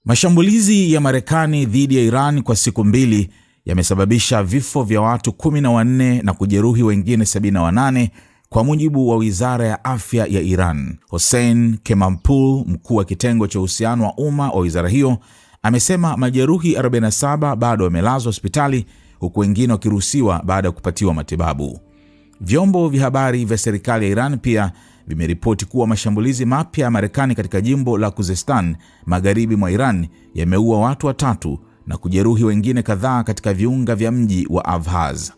Mashambulizi ya Marekani dhidi ya Iran kwa siku mbili yamesababisha vifo vya watu 14 na kujeruhi wengine 78 kwa mujibu wa Wizara ya Afya ya Iran. Hossein Kemampur, mkuu wa kitengo cha uhusiano wa umma wa wizara hiyo, amesema majeruhi 47 bado wamelazwa hospitali huku wengine wakiruhusiwa baada ya kupatiwa matibabu. Vyombo vya habari vya serikali ya Iran pia vimeripoti kuwa mashambulizi mapya ya Marekani katika jimbo la Khuzestan magharibi mwa Iran yameua watu 3 na kujeruhi wengine kadhaa katika viunga vya mji wa Avhaz.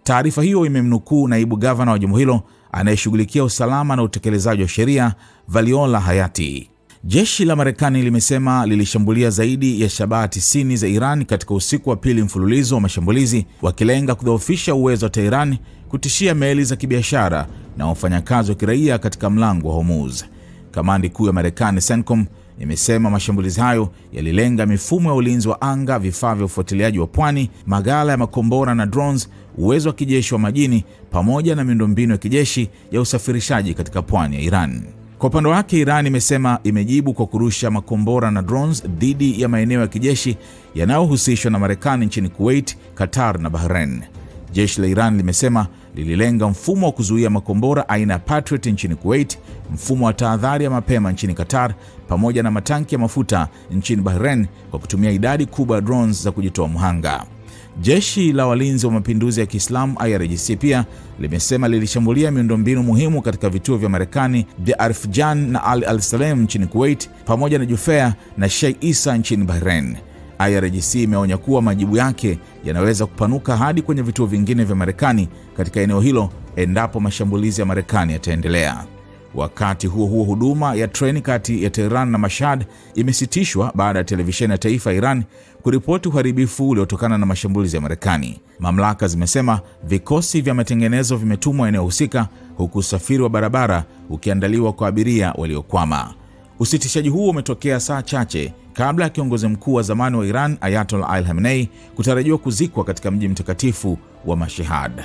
Taarifa hiyo imemnukuu naibu gavana wa jimbo hilo anayeshughulikia usalama na utekelezaji wa sheria, Valiola Hayati. Jeshi la Marekani limesema lilishambulia zaidi ya shabaha 90 za Iran katika usiku wa pili mfululizo wa mashambulizi, wakilenga kudhoofisha uwezo wa Tehran kutishia meli za kibiashara na wafanyakazi wa kiraia katika mlango wa Hormuz. Kamandi kuu ya Marekani CENTCOM imesema mashambulizi hayo yalilenga mifumo ya ulinzi wa anga, vifaa vya ufuatiliaji wa pwani, maghala ya makombora na drones, uwezo wa kijeshi wa majini pamoja na miundombinu ya kijeshi ya usafirishaji katika pwani ya Iran. Kwa upande wake, Iran imesema imejibu kwa kurusha makombora na drones dhidi ya maeneo ya kijeshi yanayohusishwa na Marekani nchini Kuwait, Qatar na Bahrain. Jeshi la Iran limesema lililenga mfumo wa kuzuia makombora aina ya Patriot nchini Kuwait, mfumo wa tahadhari ya mapema nchini Qatar, pamoja na matanki ya mafuta nchini Bahrain kwa kutumia idadi kubwa ya drones za kujitoa mhanga. Jeshi la walinzi wa mapinduzi ya Kiislamu IRGC pia limesema lilishambulia miundombinu muhimu katika vituo vya Marekani vya Arifjan na Al Salem nchini Kuwait, pamoja na Jufair na Sheikh Isa nchini Bahrain. IRGC imeonya kuwa majibu yake yanaweza kupanuka hadi kwenye vituo vingine vya Marekani katika eneo hilo endapo mashambulizi ya Marekani yataendelea. Wakati huo huo, huduma ya treni kati ya Tehran na Mashhad imesitishwa baada ya televisheni ya taifa ya Iran kuripoti uharibifu uliotokana na mashambulizi ya Marekani. Mamlaka zimesema vikosi vya matengenezo vimetumwa eneo husika, huku usafiri wa barabara ukiandaliwa kwa abiria waliokwama. Usitishaji huo umetokea saa chache kabla ya kiongozi mkuu wa zamani wa Iran Ayatollah Ali Khamenei kutarajiwa kuzikwa katika mji mtakatifu wa Mashhad.